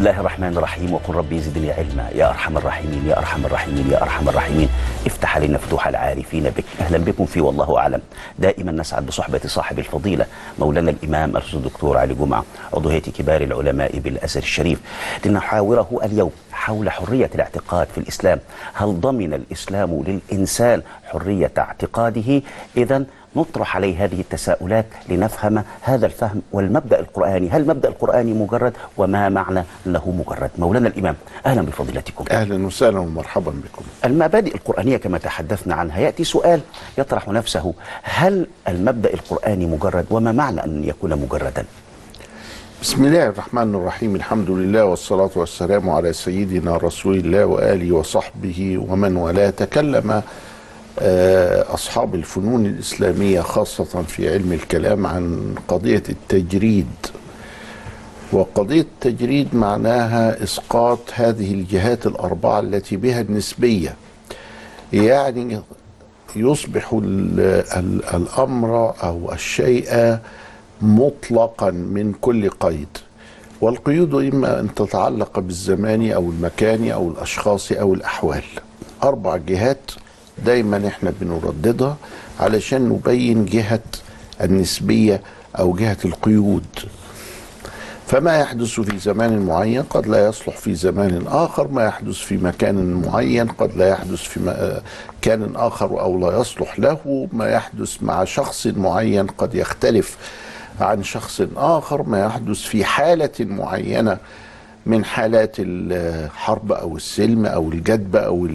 الله الرحمن الرحيم. وقل ربي زدني علما يا أرحم الراحمين يا أرحم الراحمين يا أرحم الراحمين. افتح علينا فتوح العارفين بك. أهلا بكم في والله أعلم. دائما نسعد بصحبة صاحب الفضيلة مولانا الإمام الأستاذ الدكتور علي جمعة، عضو هيئة كبار العلماء بالأزهر الشريف، لنحاوره اليوم حول حرية الاعتقاد في الإسلام. هل ضمن الإسلام للإنسان حرية اعتقاده؟ إذن نطرح عليه هذه التساؤلات لنفهم هذا الفهم والمبدأ القرآني. هل المبدأ القرآني مجرد؟ وما معنى أنه مجرد؟ مولانا الإمام أهلا بفضيلتكم. أهلا وسهلا ومرحبا بكم. المبادئ القرآنية كما تحدثنا عنها، يأتي سؤال يطرح نفسه: هل المبدأ القرآني مجرد؟ وما معنى أن يكون مجردا؟ بسم الله الرحمن الرحيم. الحمد لله والصلاة والسلام على سيدنا رسول الله وآله وصحبه ومن والاه. تكلم أصحاب الفنون الإسلامية خاصة في علم الكلام عن قضية التجريد، وقضية التجريد معناها إسقاط هذه الجهات الأربعة التي بها النسبية، يعني يصبح الأمر أو الشيء مطلقا من كل قيد، والقيود إما أن تتعلق بالزمان أو المكان أو الأشخاص أو الأحوال. 4 جهات دايما احنا بنرددها علشان نبين جهة النسبية أو جهة القيود. فما يحدث في زمان معين قد لا يصلح في زمان آخر، ما يحدث في مكان معين قد لا يحدث في مكان آخر أو لا يصلح له، ما يحدث مع شخص معين قد يختلف عن شخص آخر، ما يحدث في حالة معينة من حالات الحرب أو السلم أو الجدب أو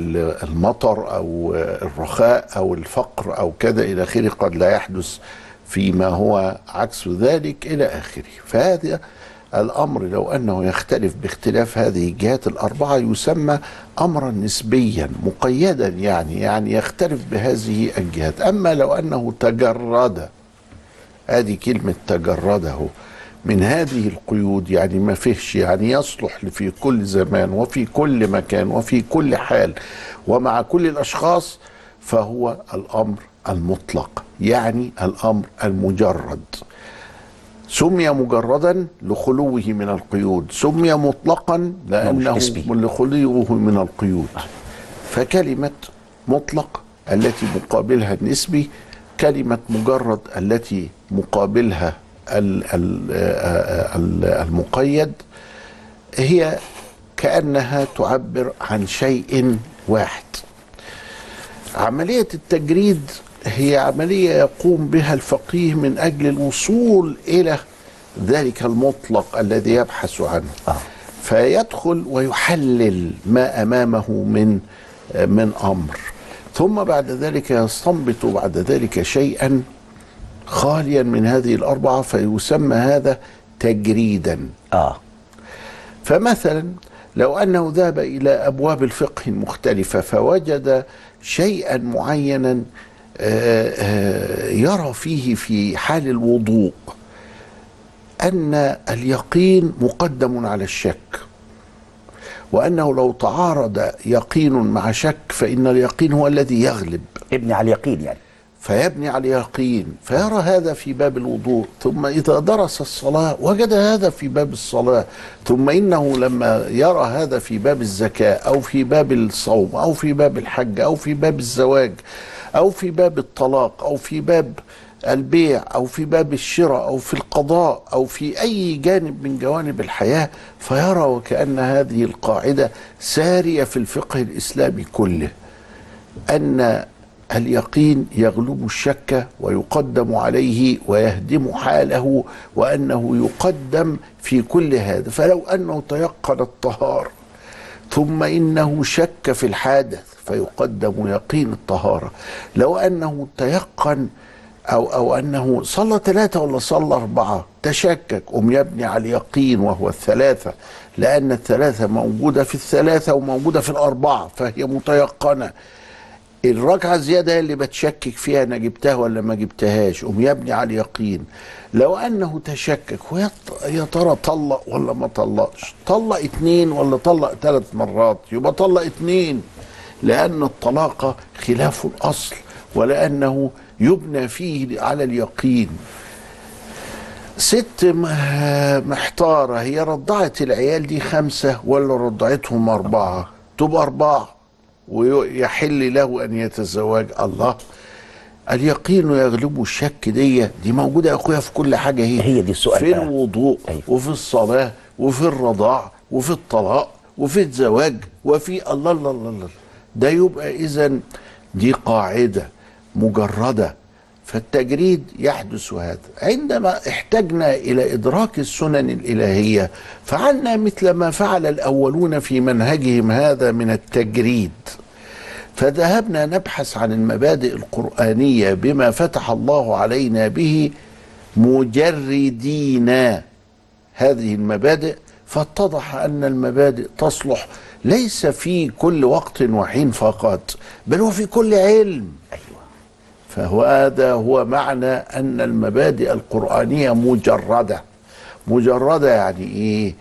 المطر أو الرخاء أو الفقر أو كذا إلى آخره، قد لا يحدث فيما هو عكس ذلك إلى آخره. فهذا الأمر لو أنه يختلف باختلاف هذه الجهات الأربعة يسمى أمرا نسبيا مقيدا، يعني يختلف بهذه الجهات. أما لو أنه تجرد، هذه كلمة تجرده، من هذه القيود، يعني ما فيهش، يعني يصلح في كل زمان وفي كل مكان وفي كل حال ومع كل الأشخاص، فهو الأمر المطلق، يعني الأمر المجرد. سمي مجردا لخلوه من القيود، سمي مطلقا لأنه لخلوه من القيود. فكلمة مطلق التي مقابلها النسبي، كلمة مجرد التي مقابلها المقيد، هي كأنها تعبر عن شيء واحد. عملية التجريد هي عملية يقوم بها الفقيه من أجل الوصول إلى ذلك المطلق الذي يبحث عنه، فيدخل ويحلل ما أمامه من أمر، ثم بعد ذلك يستنبط بعد ذلك شيئا خاليا من هذه الأربعة، فيسمى هذا تجريدا. فمثلا لو أنه ذهب إلى أبواب الفقه المختلفة فوجد شيئا معينا يرى فيه في حال الوضوء أن اليقين مقدم على الشك، وأنه لو تعارض يقين مع شك فإن اليقين هو الذي يغلب. ابني على اليقين يعني، فيبني على اليقين، فيرى هذا في باب الوضوء، ثم إذا درس الصلاة وجد هذا في باب الصلاة، ثم إنه لما يرى هذا في باب الزكاة أو في باب الصوم أو في باب الحج أو في باب الزواج أو في باب الطلاق أو في باب البيع أو في باب الشراء أو في القضاء أو في أي جانب من جوانب الحياة، فيرى وكأن هذه القاعدة سارية في الفقه الإسلامي كله، أن اليقين يغلب الشك ويقدم عليه ويهدم حاله، وأنه يقدم في كل هذا. فلو أنه تيقن الطهارة ثم إنه شك في الحادث فيقدم يقين الطهارة. لو أنه تيقن أو أنه صلى 3 ولا صلى 4 تشكك، يبني على اليقين وهو 3، لأن 3 موجودة في 3 وموجودة في 4 فهي متيقنة. الركعة زيادة اللي بتشكك فيها أنا جبتها ولا ما جبتهاش، يبني على اليقين. لو أنه تشكك يا ترى طلق ولا ما طلقش، طلق 2 ولا طلق 3 مرات، يبقى طلق 2، لأن الطلاق خلاف الأصل ولأنه يبنى فيه على اليقين. ست محتارة، هي رضعت العيال دي 5 ولا رضعتهم 4؟ تبقى 4 ويحل له أن يتزوج. الله، اليقين يغلب الشك. دي موجودة يا أخويا في كل حاجة. هي دي السؤال في بقى. الوضوء، أيوة. وفي الصلاة، وفي الرضاع، وفي الطلاق، وفي الزواج، وفي الله الله الله الله. ده يبقى إذن دي قاعدة مجردة. فالتجريد يحدث هذا عندما احتجنا إلى إدراك السنن الإلهية، فعلنا مثل ما فعل الأولون في منهجهم هذا من التجريد، فذهبنا نبحث عن المبادئ القرآنية بما فتح الله علينا به مجردين هذه المبادئ، فاتضح أن المبادئ تصلح ليس في كل وقت وحين فقط، بل وفي كل علم. فهذا هو معنى أن المبادئ القرآنية مجردة. مجردة يعني إيه؟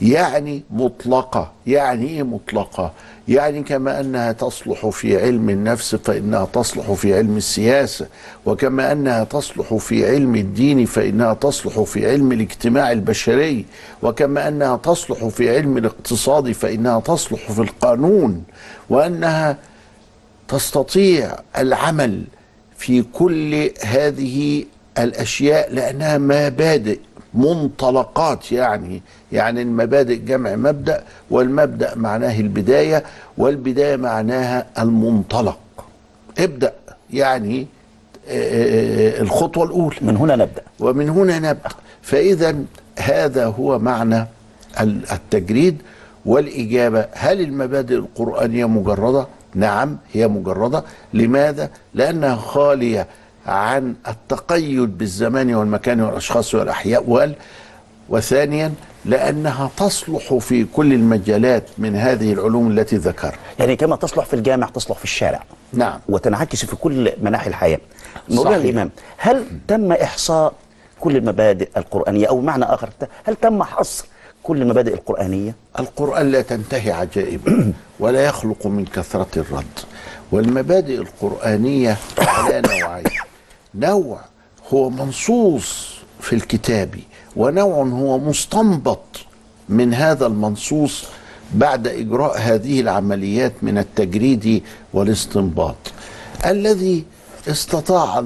يعني مطلقة. يعني إيه مطلقة؟ يعني كما أنها تصلح في علم النفس فإنها تصلح في علم السياسة، وكما أنها تصلح في علم الدين فإنها تصلح في علم الاجتماع البشري، وكما أنها تصلح في علم الاقتصاد فإنها تصلح في القانون، وأنها تستطيع العمل في كل هذه الأشياء لأنها مبادئ منطلقات. يعني المبادئ جمع مبدأ، والمبدأ معناه البداية، والبداية معناها المنطلق. ابدأ يعني الخطوة الأولى، من هنا نبدأ ومن هنا نبدأ. فإذا هذا هو معنى التجريد. والإجابة: هل المبادئ القرآنية مجردة؟ نعم، هي مجردة. لماذا؟ لأنها خالية عن التقيد بالزمان والمكان والأشخاص والأحياء. وثانيا لأنها تصلح في كل المجالات من هذه العلوم التي ذكرت. يعني كما تصلح في الجامع تصلح في الشارع. نعم. وتنعكس في كل مناحي الحياة. مولانا الإمام، هل تم إحصاء كل المبادئ القرآنية، أو معنى آخر هل تم حصر كل المبادئ القرآنية؟ القرآن لا تنتهي عجائبه ولا يخلق من كثرة الرد. والمبادئ القرآنية على نوعين: نوع هو منصوص في الكتاب، ونوع هو مستنبط من هذا المنصوص بعد إجراء هذه العمليات من التجريد والاستنباط. الذي استطاع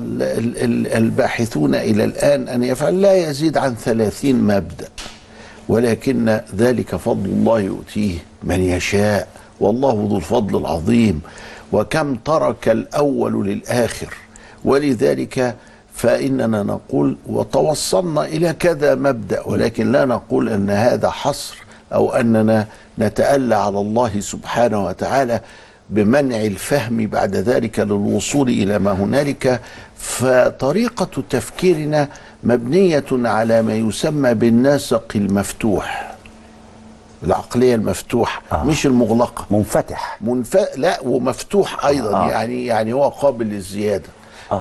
الباحثون إلى الآن أن يفعل لا يزيد عن 30 مبدأ، ولكن ذلك فضل الله يؤتيه من يشاء، والله ذو الفضل العظيم. وكم ترك الأول للآخر. ولذلك فإننا نقول وتوصلنا إلى كذا مبدأ، ولكن لا نقول أن هذا حصر أو أننا نتألى على الله سبحانه وتعالى بمنع الفهم بعد ذلك للوصول إلى ما هنالك. فطريقة تفكيرنا مبنية على ما يسمى بالناسق المفتوح، العقلية المفتوحة، مش المغلقة. منفتح. لا، ومفتوح أيضا. يعني هو قابل للزيادة.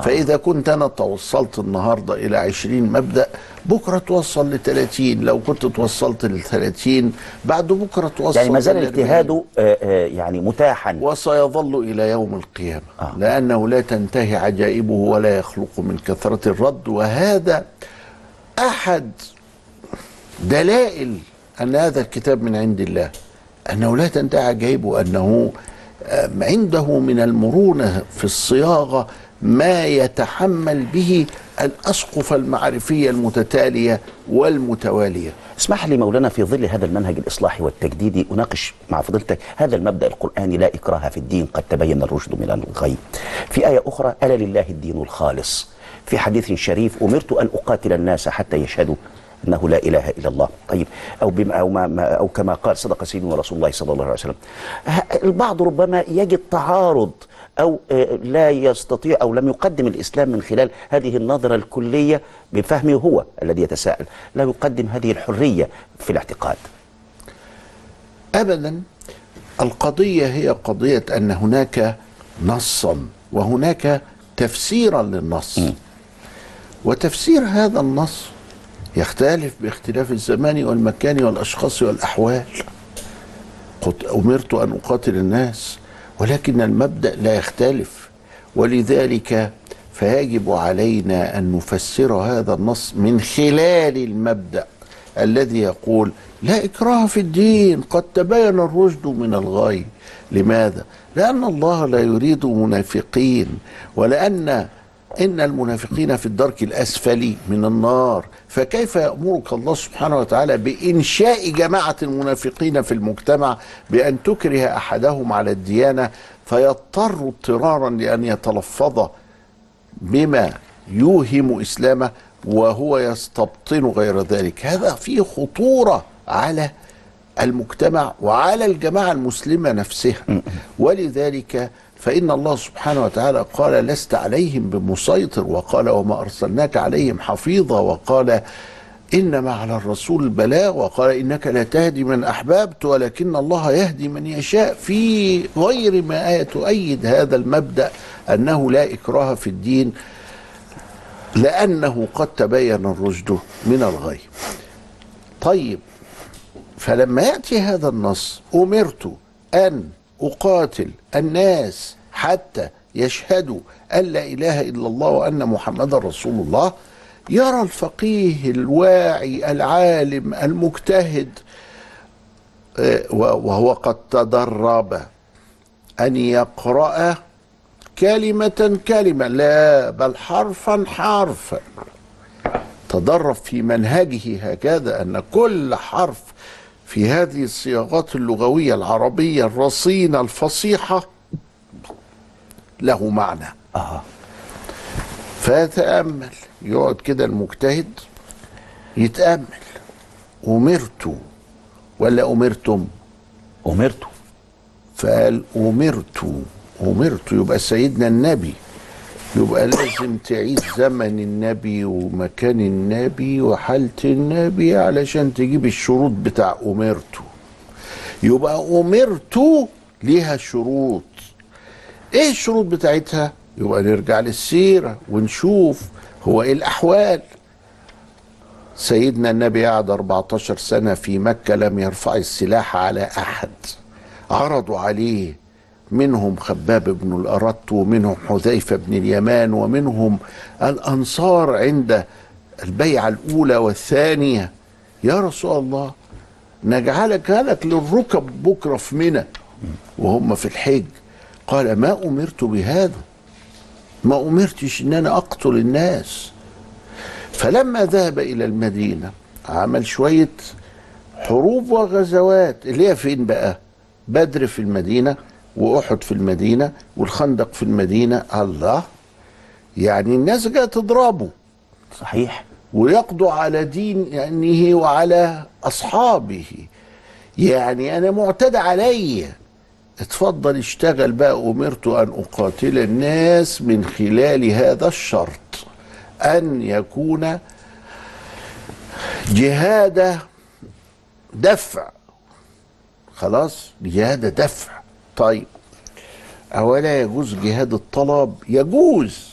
فإذا كنت أنا توصلت النهاردة إلى 20 مبدأ، بكرة توصل ل30. لو كنت توصلت ل30 بعد بكرة توصل، يعني ما زال اجتهاده يعني متاحا، وسيظل إلى يوم القيامة. لأنه لا تنتهي عجائبه ولا يخلق من كثرة الرد. وهذا أحد دلائل أن هذا الكتاب من عند الله، أنه لا تنتهي عجائبه، أنه عنده من المرونة في الصياغة ما يتحمل به الأسقف المعرفية المتتالية والمتوالية. اسمح لي مولانا في ظل هذا المنهج الإصلاحي والتجديدي أناقش مع فضيلتك هذا المبدأ القرآني: لا إكراه في الدين، قد تبين الرشد من الغي. في آية أخرى: ألا لله الدين الخالص. في حديث شريف: أمرت أن أقاتل الناس حتى يشهدوا أنه لا إله إلا الله. طيب، أو كما قال صدق سيدنا رسول الله صلى الله عليه وسلم. البعض ربما يجد تعارض أو لا يستطيع أو لم يقدم الإسلام من خلال هذه النظرة الكلية بفهمه هو الذي يتساءل، لا يقدم هذه الحرية في الاعتقاد. أبدا. القضية هي قضية أن هناك نصا وهناك تفسيرا للنص، وتفسير هذا النص يختلف باختلاف الزمان والمكان والأشخاص والأحوال. أمرت أن أقاتل الناس، ولكن المبدأ لا يختلف. ولذلك فيجب علينا أن نفسر هذا النص من خلال المبدأ الذي يقول لا إكراه في الدين، قد تبين الرشد من الغي. لماذا؟ لأن الله لا يريد منافقين، ولأن إن المنافقين في الدرك الأسفل من النار، فكيف يأمرك الله سبحانه وتعالى بإنشاء جماعة المنافقين في المجتمع بأن تكره أحدهم على الديانة فيضطر اضطرارا لأن يتلفظ بما يوهم إسلامه وهو يستبطن غير ذلك؟ هذا فيه خطورة على المجتمع وعلى الجماعة المسلمة نفسها. ولذلك فإن الله سبحانه وتعالى قال لست عليهم بمسيطر، وقال وما أرسلناك عليهم حفيظا، وقال إنما على الرسول البلاغ، وقال إنك لا تهدي من أحببت ولكن الله يهدي من يشاء، في غير ما آية تؤيد هذا المبدأ أنه لا إكراه في الدين، لأنه قد تبين الرشد من الغي. طيب، فلما يأتي هذا النص أمرت أن أقاتل الناس حتى يشهدوا أن لا إله إلا الله وأن محمد رسول الله، يرى الفقيه الواعي العالم المجتهد وهو قد تدرب أن يقرأ كلمة كلمة، لا بل حرفا حرفا، تدرب في منهجه هكذا أن كل حرف في هذه الصياغات اللغوية العربية الرصينة الفصيحة له معنى. فيتأمل، يقعد كده المجتهد يتأمل، أمرت ولا أمرتم؟ أمرت. فقال أمرت يبقى سيدنا النبي، يبقى لازم تعيد زمن النبي ومكان النبي وحالة النبي علشان تجيب الشروط بتاع أمرته. يبقى أمرته ليها شروط. ايه الشروط بتاعتها؟ يبقى نرجع للسيرة ونشوف هو ايه الأحوال. سيدنا النبي قعد 14 سنة في مكة لم يرفع السلاح على أحد. عرضوا عليه، منهم خباب بن الأرت، ومنهم حذيفة بن اليمان، ومنهم الأنصار عند البيعة الأولى والثانية. يا رسول الله نجعلك هلك للركب بكرة في منى وهم في الحج. قال ما أمرت بهذا، ما أمرتش إن أنا أقتل الناس. فلما ذهب إلى المدينة عمل شوية حروب وغزوات، اللي هي فين بقى؟ بدر في المدينة، وأحد في المدينة، والخندق في المدينة. الله، يعني الناس جاء تضربه صحيح، ويقضوا على دينه وعلى أصحابه. يعني أنا معتدى علي، اتفضل اشتغل بقى. أمرت أن أقاتل الناس من خلال هذا الشرط، أن يكون جهاد دفع. خلاص، جهاد دفع. طيب، أولا يجوز جهاد الطلب؟ يجوز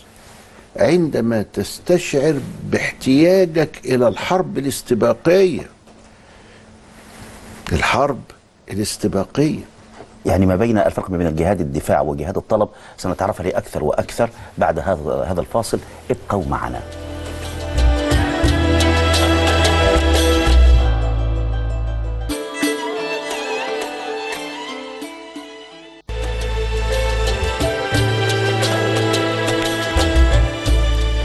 عندما تستشعر باحتياجك إلى الحرب الاستباقية. الحرب الاستباقية يعني ما بين الفرق ما بين الجهاد الدفاع وجهاد الطلب سنتعرف عليه أكثر وأكثر بعد هذا الفاصل. ابقوا معنا.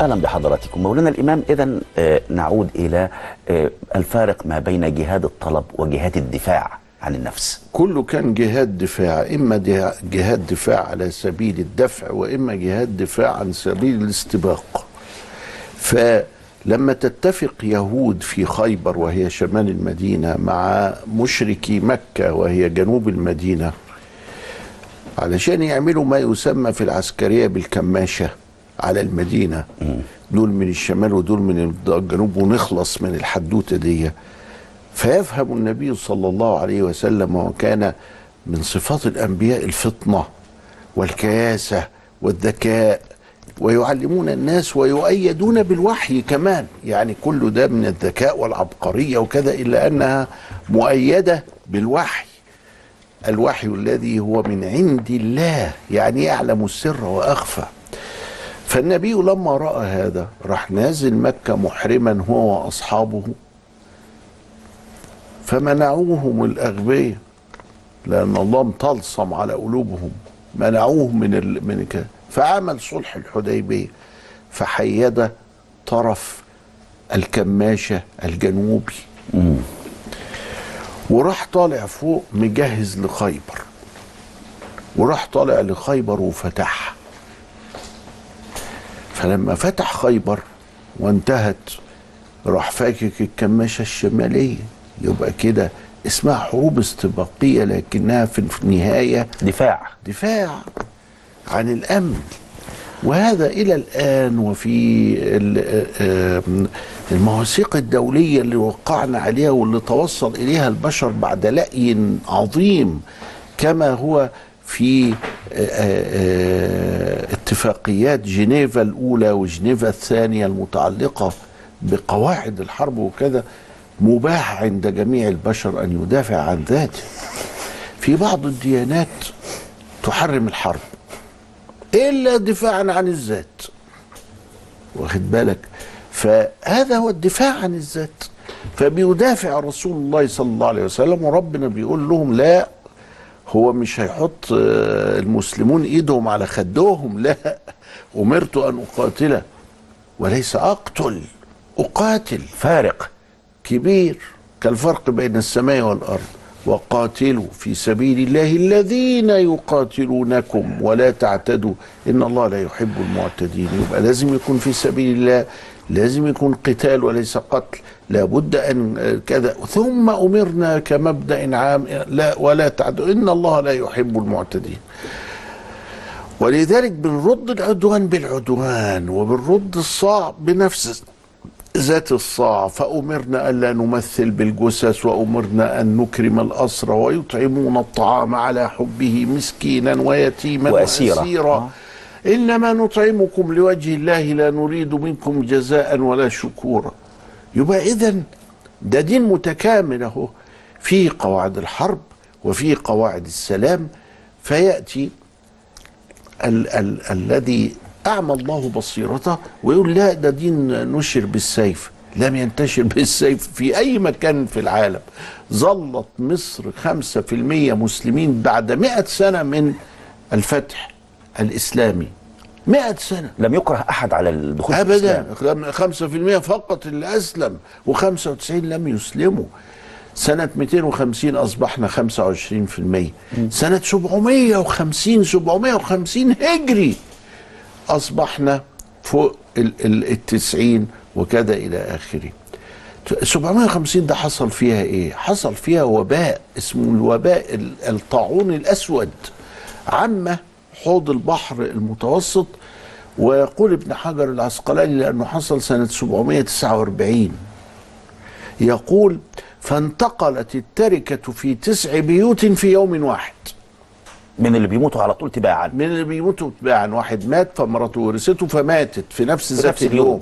أهلا بحضراتكم. مولانا الإمام، إذن نعود إلى الفارق ما بين جهاد الطلب وجهاد الدفاع عن النفس. كله كان جهاد دفاع، إما جهاد دفاع على سبيل الدفع، وإما جهاد دفاع عن سبيل الاستباق. فلما تتفق يهود في خيبر وهي شمال المدينة مع مشركي مكة وهي جنوب المدينة علشان يعملوا ما يسمى في العسكرية بالكماشة على المدينة، دول من الشمال ودول من الجنوب، ونخلص من الحدوتة دي. فيفهم النبي صلى الله عليه وسلم، وكان من صفات الأنبياء الفطنة والكياسة والذكاء، ويعلمون الناس ويؤيدون بالوحي كمان. يعني كل ده من الذكاء والعبقرية وكذا، إلا أنها مؤيدة بالوحي، الوحي الذي هو من عند الله، يعني يعلم السر وأخفى. فالنبي لما رأى هذا راح نازل مكة محرما هو وأصحابه، فمنعوهم الأغبياء لأن الله مطلسم على قلوبهم، منعوه من كده. فعمل صلح الحديبية، فحيد طرف الكماشة الجنوبي وراح طالع فوق مجهز لخيبر، وراح طالع لخيبر وفتحها. فلما فتح خيبر وانتهت راح فاكك الكماشة الشمالية. يبقى كده اسمها حروب استباقية لكنها في النهاية دفاع عن الأمن. وهذا إلى الآن، وفي المواثيق الدولية اللي وقعنا عليها واللي توصل إليها البشر بعد لأي عظيم، كما هو في اتفاقيات جنيفا الأولى وجنيفا الثانية المتعلقة بقواعد الحرب وكذا، مباح عند جميع البشر أن يدافع عن ذاته. في بعض الديانات تحرم الحرب إلا دفاعا عن الذات، واخد بالك؟ فهذا هو الدفاع عن الذات. فبيدافع رسول الله صلى الله عليه وسلم، وربنا بيقول لهم لا، هو مش هيحط المسلمون ايدهم على خدهم، لا، أمرت أن أقاتل وليس أقتل، أقاتل. فارق كبير كالفرق بين السماء والأرض. وقاتلوا في سبيل الله الذين يقاتلونكم ولا تعتدوا إن الله لا يحب المعتدين. يبقى لازم يكون في سبيل الله، لازم يكون قتال وليس قتل، لابد أن كذا. ثم أمرنا كمبدأ عام لا ولا تعتدوا إن الله لا يحب المعتدين. ولذلك بنرد العدوان بالعدوان، وبنرد الصاع بنفس ذات الصاع. فأمرنا ألا نمثل بالجثث، وأمرنا أن نكرم الأسرى ويطعمون الطعام على حبه مسكينا ويتيما وأسيرا. إنما نطعمكم لوجه الله لا نريد منكم جزاء ولا شكورا. يبقى إذن ده دين متكامل اهو، في قواعد الحرب وفي قواعد السلام. فيأتي الذي أعمى الله بصيرته ويقول لا، ده دين نشر بالسيف. لم ينتشر بالسيف في أي مكان في العالم. ظلت مصر 5% مسلمين بعد 100 سنة من الفتح الإسلامي. 100 سنة لم يكره أحد على الدخول أبدا. 5% فقط اللي أسلم، و95 لم يسلموا. سنة 250 أصبحنا 25%. سنة 750 هجري أصبحنا فوق 90 وكذا إلى آخره. 750 ده حصل فيها إيه؟ حصل فيها وباء اسمه الوباء الطاعون الأسود، عم حوض البحر المتوسط. ويقول ابن حجر العسقلاني لأنه حصل سنة 749، يقول فانتقلت التركة في 9 بيوت في يوم واحد. من اللي بيموتوا على طول تباعا، من اللي بيموتوا تباعا. واحد مات فمراته ورثته فماتت في نفس ذات اليوم،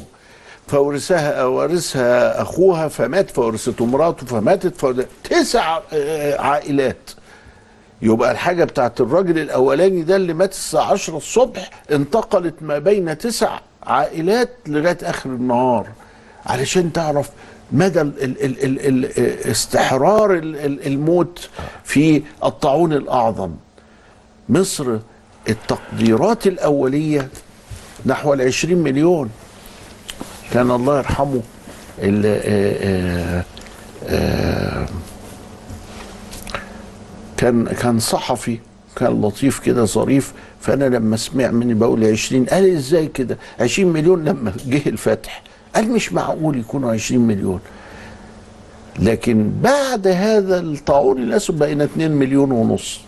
فورثها أخوها فمات فورثته مراته فماتت 9 عائلات. يبقى الحاجة بتاعت الراجل الأولاني ده اللي مات الساعة 10 الصبح انتقلت ما بين 9 عائلات لغاية آخر النهار، علشان تعرف مدى استحرار الموت في الطاعون الأعظم. مصر التقديرات الأولية نحو 20 مليون. كان الله يرحمه كان صحفي، كان لطيف كده ظريف. فأنا لما سمع مني بقول 20، قال إزاي كده 20 مليون لما جه الفتح؟ قال مش معقول يكونوا 20 مليون. لكن بعد هذا الطاعون الأسود بقينا 2 مليون ونص.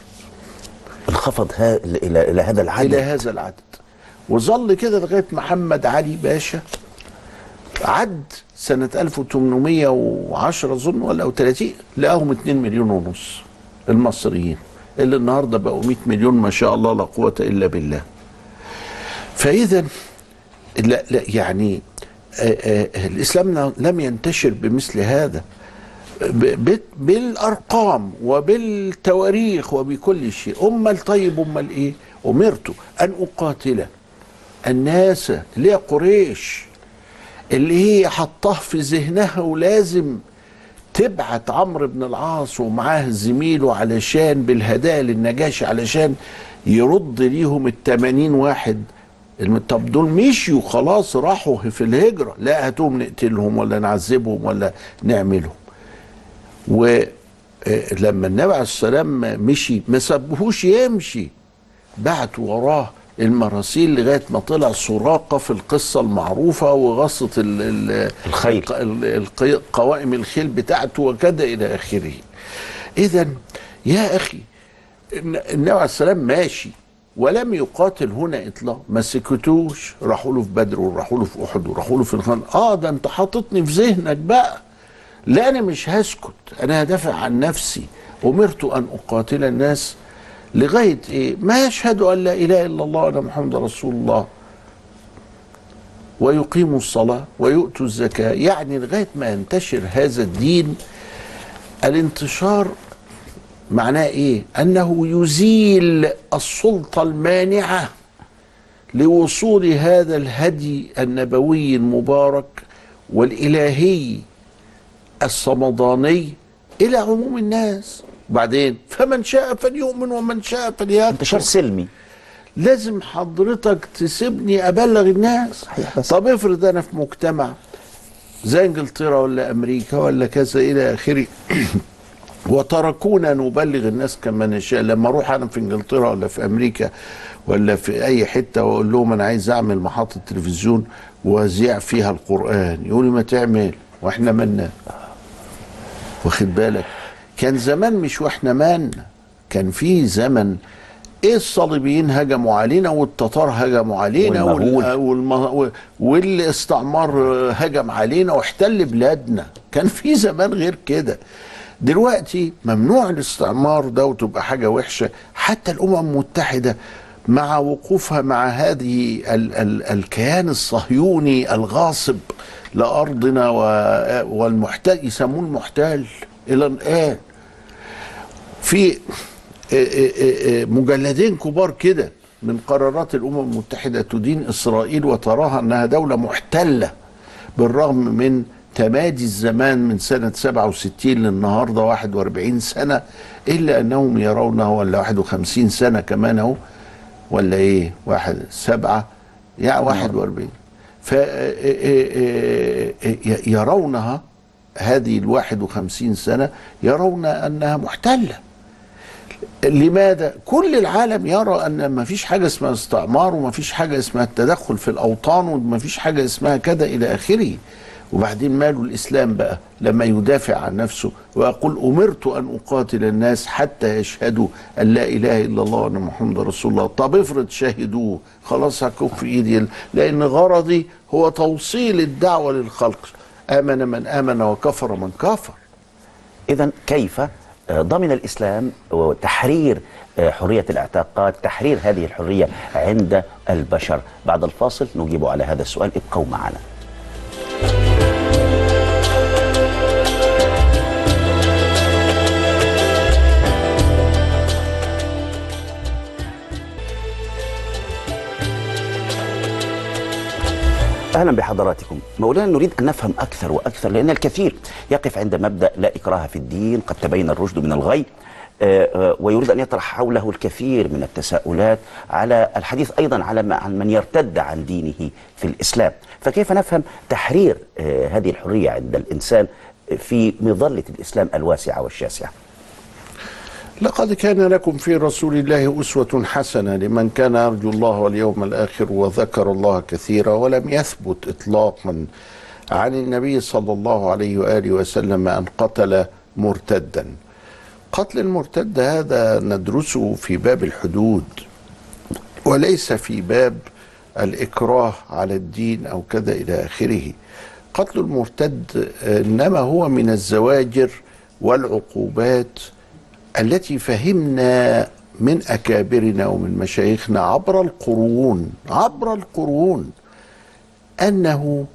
انخفض إلى هذا العدد، إلى هذا العدد. وظل كده لغاية محمد علي باشا عد سنة 1810 أظن ولا 30 لقاهم 2 مليون ونص المصريين، اللي النهارده بقوا 100 مليون ما شاء الله لا قوة إلا بالله. فإذا لا يعني الإسلام لم ينتشر بمثل هذا بالأرقام وبالتواريخ وبكل شيء. أمال طيب، أمال إيه؟ أمرت أن أقاتل الناس اللي هي قريش، اللي هي حطاه في ذهنها ولازم تبعت عمرو بن العاص ومعاه زميله علشان بالهدايا للنجاشي علشان يرد ليهم ال80 واحد. طب دول مشيوا خلاص، راحوا في الهجرة، لا هاتوهم نقتلهم ولا نعذبهم ولا نعملهم. ولما النبي عليه السلام مشي ما سابوهوش يمشي، بعتوا وراه المراسيل لغايه ما طلع سراقه في القصه المعروفه وغصت الخيل، قوائم الخيل بتاعته وكذا الى اخره. اذا يا اخي النبي عليه السلام ماشي ولم يقاتل هنا اطلاقا، ما سكتوش، راحوا له في بدر وراحوا له في احد وراحوا له في الخندق. ده انت حاططني في ذهنك بقى، لا انا مش هسكت، انا هدافع عن نفسي. امرت ان اقاتل الناس لغايه ايه؟ ما يشهد ان لا اله الا الله وان محمد رسول الله ويقيموا الصلاه ويؤتوا الزكاه، يعني لغايه ما ينتشر هذا الدين. الانتشار معناه ايه؟ انه يزيل السلطه المانعه لوصول هذا الهدي النبوي المبارك والالهي الصمداني الى عموم الناس. وبعدين فمن شاء فليؤمن ومن شاء فليكفر. انتشار سلمي. لازم حضرتك تسيبني ابلغ الناس. طب افرض انا في مجتمع زي انجلترا ولا امريكا ولا كذا الى اخره وتركونا نبلغ الناس كما نشاء. لما اروح انا في انجلترا ولا في امريكا ولا في اي حته واقول لهم انا عايز اعمل محطه تلفزيون واذيع فيها القران، يقولوا ما تعمل واحنا مالنا. واخد بالك؟ كان زمان مش واحنا مالنا، كان في زمن ايه الصليبيين هجموا علينا والتتار هجموا علينا والاستعمار هجم علينا واحتل بلادنا. كان في زمان غير كده. دلوقتي ممنوع الاستعمار ده وتبقى حاجة وحشة. حتى الأمم المتحدة مع وقوفها مع هذه الكيان الصهيوني الغاصب لأرضنا والمحتل، يسموه المحتل إلى الآن. في مجلدين كبار كده من قرارات الأمم المتحدة تدين إسرائيل وتراها أنها دولة محتلة، بالرغم من تمادي الزمان من سنة 67 للنهاردة 41 سنة، إلا أنهم يرونه، ولا 51 سنة كمان أهو، ولا إيه 7 يعني 41، يرونها هذه 51 سنة يرون أنها محتلة. لماذا؟ كل العالم يرى أن ما فيش حاجة اسمها استعمار وما فيش حاجة اسمها التدخل في الأوطان وما فيش حاجة اسمها كذا إلى آخره. وبعدين ماله الإسلام بقى لما يدافع عن نفسه ويقول أمرت أن أقاتل الناس حتى يشهدوا أن لا إله إلا الله وأن محمد رسول الله. طب افرض شهدوه، خلاص هكف إيدي، لأن غرضي هو توصيل الدعوة للخلق. آمن من آمن وكفر من كفر. إذن كيف ضمن الإسلام وتحرير حرية الاعتقاد، تحرير هذه الحرية عند البشر؟ بعد الفاصل نجيب على هذا السؤال، ابقوا معنا. أهلا بحضراتكم. مولانا، نريد أن نفهم أكثر وأكثر، لأن الكثير يقف عند مبدأ لا إكراه في الدين، قد تبين الرشد من الغي، ويريد أن يطرح حوله الكثير من التساؤلات على الحديث أيضا عن من يرتد عن دينه في الإسلام. فكيف نفهم تحرير هذه الحرية عند الإنسان في مظلة الإسلام الواسعة والشاسعة؟ لقد كان لكم في رسول الله أسوة حسنة لمن كان يرجو الله واليوم الآخر وذكر الله كثيرا. ولم يثبت إطلاقا عن النبي صلى الله عليه وآله وسلم أن قتل مرتدا. قتل المرتد هذا ندرسه في باب الحدود وليس في باب الإكراه على الدين أو كذا إلى آخره. قتل المرتد إنما هو من الزواجر والعقوبات التي فهمنا من أكابرنا ومن مشايخنا عبر القرون أنه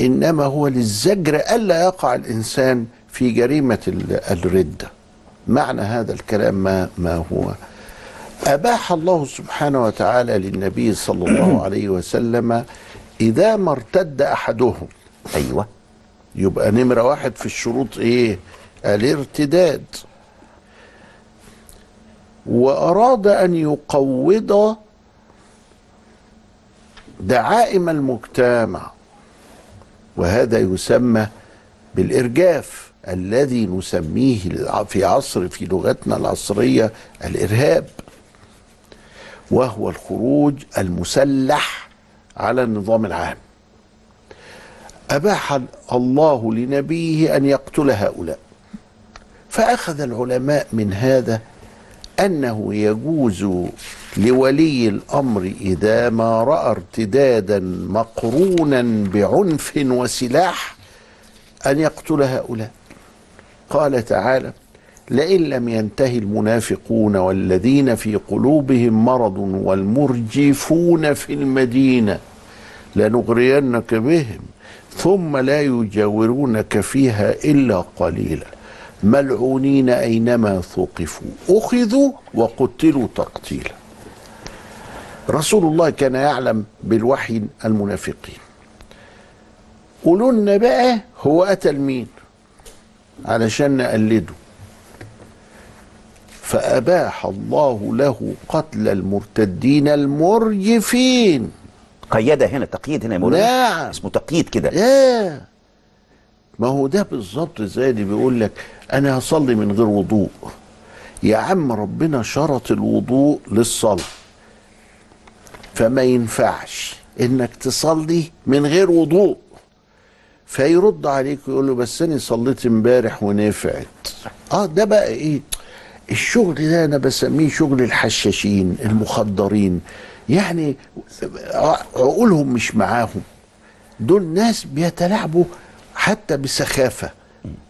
إنما هو للزجر ألا يقع الإنسان في جريمة الردة. معنى هذا الكلام ما هو؟ أباح الله سبحانه وتعالى للنبي صلى الله عليه وسلم إذا ما ارتد أحدهم. أيوة. يبقى نمرة واحد في الشروط إيه؟ الارتداد. وأراد أن يقوض دعائم المجتمع، وهذا يسمى بالإرجاف الذي نسميه في لغتنا العصرية الإرهاب، وهو الخروج المسلح على النظام العام. أباح الله لنبيه أن يقتل هؤلاء، فأخذ العلماء من هذا أنه يجوز لولي الأمر إذا ما رأى ارتدادا مقرونا بعنف وسلاح أن يقتل هؤلاء. قال تعالى: لئن لم ينتهي المنافقون والذين في قلوبهم مرض والمرجفون في المدينة لنغرينك بهم ثم لا يجاورونك فيها إلا قليلا ملعونين أينما ثقفوا أخذوا وقتلوا تقتيلا. رسول الله كان يعلم بالوحي المنافقين. قولوا لنا بقى هو قتل مين علشان نقلده. فأباح الله له قتل المرتدين المرجفين. قيد هنا، تقييد هنا يا مولانا. نعم، اسمه تقييد كده. ما هو ده بالظبط زي اللي بيقول لك انا هصلي من غير وضوء. يا عم ربنا شرط الوضوء للصلاة، فما ينفعش انك تصلي من غير وضوء. فيرد عليك ويقول له بس انا صليت امبارح ونفعت. ده بقى ايه الشغل ده؟ انا بسميه شغل الحشاشين المخدرين، يعني عقولهم مش معاهم. دول ناس بيتلاعبوا حتى بسخافة،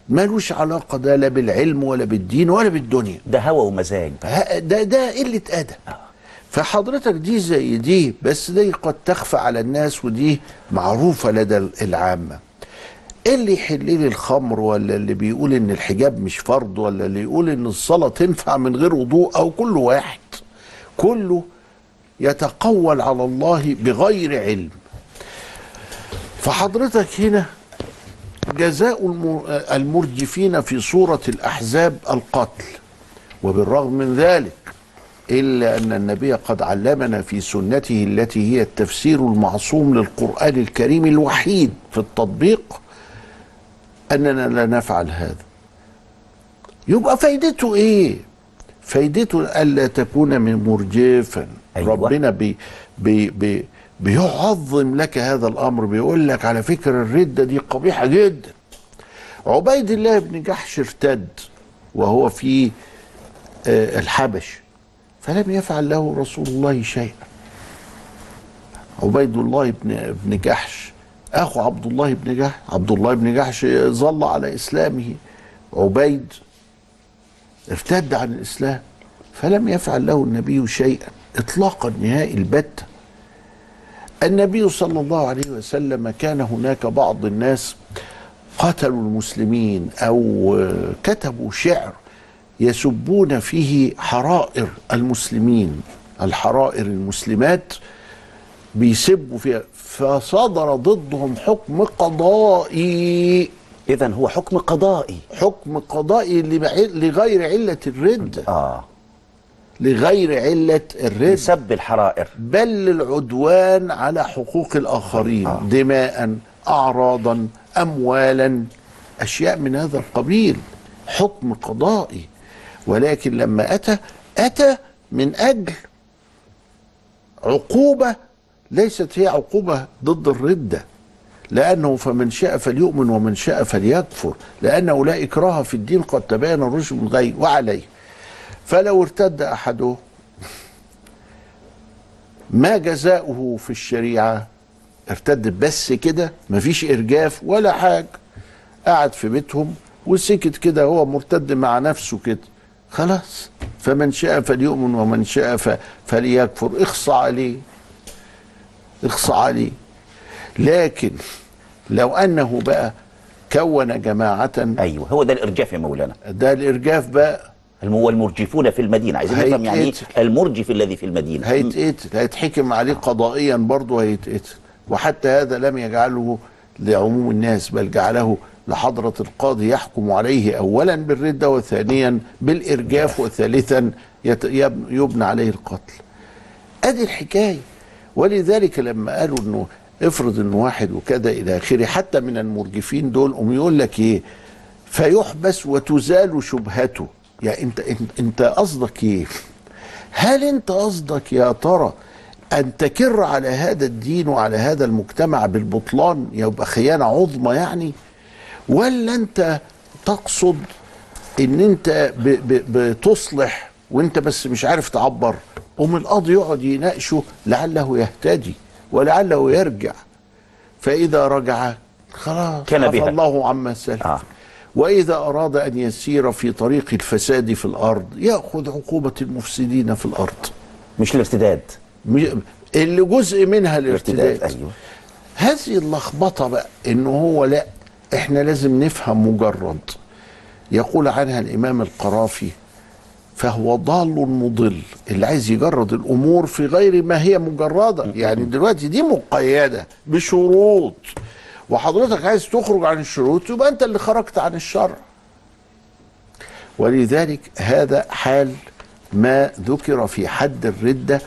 مالوش علاقة ده لا بالعلم ولا بالدين ولا بالدنيا. ده هوى ومزاج، ده قلة أدب. فحضرتك دي زي دي، بس دي قد تخفى على الناس ودي معروفة لدى العامة. اللي يحل لي الخمر، ولا اللي بيقول ان الحجاب مش فرض، ولا اللي يقول ان الصلاة تنفع من غير وضوء، او كل واحد كله يتقول على الله بغير علم. فحضرتك هنا جزاء المرجفين في سورة الأحزاب القتل. وبالرغم من ذلك إلا أن النبي قد علمنا في سنته التي هي التفسير المعصوم للقرآن الكريم الوحيد في التطبيق أننا لا نفعل هذا. يبقى فايدته إيه؟ فايدته ألا تكون من مرجفا. أيوة. ربنا بيعظم لك هذا الأمر، بيقول لك على فكرة الردة دي قبيحة جدا. عبيد الله بن جحش ارتد وهو في الحبش، فلم يفعل له رسول الله شيئا. عبيد الله بن جحش أخو عبد الله بن جحش. عبد الله بن جحش ظل على إسلامه، عبيد ارتد عن الإسلام، فلم يفعل له النبي شيئا إطلاقا نهائي البتة. النبي صلى الله عليه وسلم كان هناك بعض الناس قتلوا المسلمين أو كتبوا شعر يسبون فيه حرائر المسلمين، الحرائر المسلمات بيسبوا فيها، فصدر ضدهم حكم قضائي. إذن هو حكم قضائي، حكم قضائي لغير علة الردة. لغير علة الردة، سب الحرائر، بل للعدوان على حقوق الآخرين، دماء، أعراضا، أموالا، أشياء من هذا القبيل. حكم قضائي. ولكن لما أتى من أجل عقوبة ليست هي عقوبة ضد الردة، لأنه فمن شاء فليؤمن ومن شاء فليكفر، لأنه لا إكراه في الدين قد تبين الرشد من الغي. وعليه فلو ارتد أحده ما جزاؤه في الشريعة؟ ارتد بس كده، مفيش إرجاف ولا حاجة، قعد في بيتهم وسكت كده، هو مرتد مع نفسه كده، خلاص. فمن شاء فليؤمن ومن شاء فليكفر. اخصى عليه، اخصى عليه. لكن لو أنه بقى كون جماعة، أيوة، هو ده الإرجاف يا مولانا. ده الإرجاف بقى. والمرجفون في المدينة، عايزين نفهم يعني ايه المرجف الذي في المدينة. هيتقتل، هيتحكم عليه قضائيا برضه، هيتقتل. وحتى هذا لم يجعله لعموم الناس، بل جعله لحضرة القاضي يحكم عليه أولا بالردة، وثانيا بالإرجاف، وثالثا يبنى عليه القتل. أدي الحكاية. ولذلك لما قالوا إنه افرض إنه واحد وكذا إلى آخره، حتى من المرجفين دول يقول لك إيه؟ فيحبس وتزال شبهته. يعني أنت قصدك إيه؟ هل أنت قصدك يا ترى أن تكر على هذا الدين وعلى هذا المجتمع بالبطلان، يبقى خيانة عظمى يعني؟ ولا أنت تقصد إن أنت بتصلح وأنت بس مش عارف تعبر، القاضي يقعد يناقشه لعله يهتدي ولعله يرجع، فإذا رجع خلاص عفى الله عما سلف. وإذا أراد أن يسير في طريق الفساد في الأرض يأخذ عقوبة المفسدين في الأرض، مش الارتداد اللي جزء منها الارتداد. أيوه. هذه اللخبطة بقى، إنه هو لا، إحنا لازم نفهم مجرد. يقول عنها الإمام القرافي: فهو ضال مضل. اللي عايز يجرد الأمور في غير ما هي مجردة، يعني دلوقتي دي مقيدة بشروط، وحضرتك عايز تخرج عن الشروط، يبقى أنت اللي خرجت عن الشرع. ولذلك هذا حال ما ذكر في حد الردة.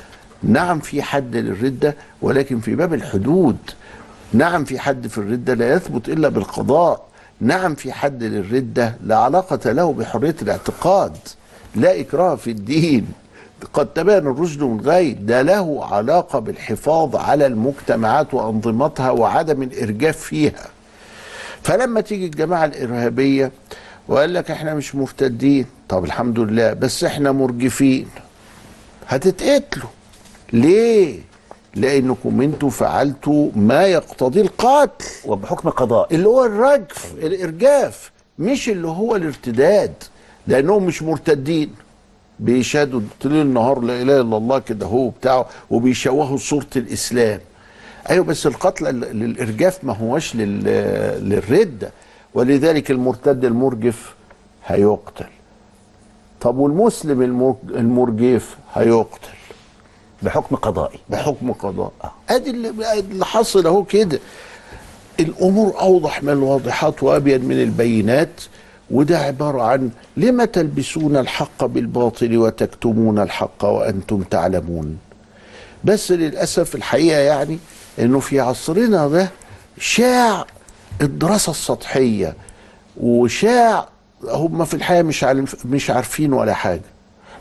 نعم في حد للردة، ولكن في باب الحدود. نعم في حد في الردة لا يثبت إلا بالقضاء. نعم في حد للردة لا علاقة له بحرية الاعتقاد، لا إكراه في الدين، قد تبين الرشد من الغي. ده له علاقة بالحفاظ على المجتمعات وأنظمتها وعدم الإرجاف فيها. فلما تيجي الجماعة الإرهابية وقال لك احنا مش مرتدين، طب الحمد لله، بس احنا مرجفين، هتتقتلوا. ليه؟ لأنكم انتوا فعلتوا ما يقتضي القتل، وبحكم قضاء، اللي هو الرجف، الإرجاف، مش اللي هو الارتداد. لأنهم مش مرتدين، بيشهدوا طول النهار لا إله إلا الله كده هو بتاعه، وبيشوهوا صورة الإسلام. أيوة، بس القتل للإرجاف ما هوش للردة. ولذلك المرتد المرجف هيقتل. طب والمسلم المرجف هيقتل بحكم قضائي، بحكم قضاء. ادي اللي حصل اهو كده. الامور اوضح من الواضحات وابين من البينات. وده عباره عن: لما تلبسون الحق بالباطل وتكتمون الحق وانتم تعلمون. بس للاسف الحقيقه يعني انه في عصرنا ده شاع الدراسه السطحيه، وشاع هم في الحقيقه مش عارفين ولا حاجه.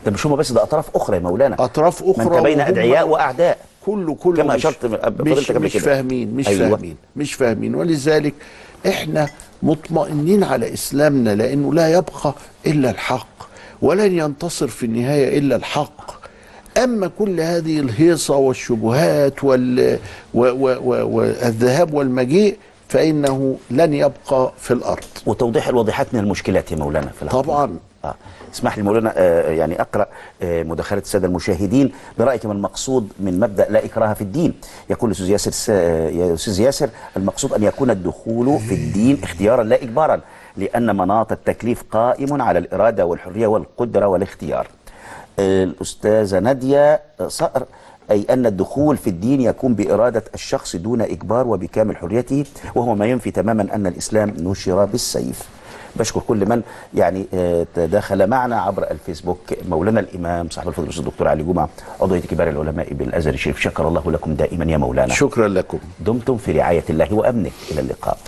ده مش هم بس، ده اطراف اخرى يا مولانا، اطراف اخرى، من بين ادعياء واعداء، كله كما اشرت فضيلتك قبل كده. مش فاهمين. ولذلك احنا مطمئنين على اسلامنا، لانه لا يبقى الا الحق، ولن ينتصر في النهايه الا الحق. اما كل هذه الهيصه والشبهات والذهاب والمجيء فانه لن يبقى في الارض. وتوضيح الواضحات من المشكلات يا مولانا في الحق. طبعا. اسمح لي مولانا يعني اقرا مداخله الساده المشاهدين برايك ما المقصود من مبدا لا اكراه في الدين. يقول الاستاذ ياسر: يا استاذ ياسر، المقصود ان يكون الدخول في الدين اختيارا لا اجبارا، لان مناط التكليف قائم على الاراده والحريه والقدره والاختيار. الاستاذه ناديه صقر: أي أن الدخول في الدين يكون بإرادة الشخص دون إجبار وبكامل حريته، وهو ما ينفي تماما أن الإسلام نشر بالسيف. بشكر كل من يعني تداخل معنا عبر الفيسبوك. مولانا الإمام صاحب الفضل الدكتور علي جمعة، عضو هيئة كبار العلماء بالأزهر الشريف، شكر الله لكم دائما يا مولانا. شكرا لكم. دمتم في رعاية الله وأمنه، إلى اللقاء.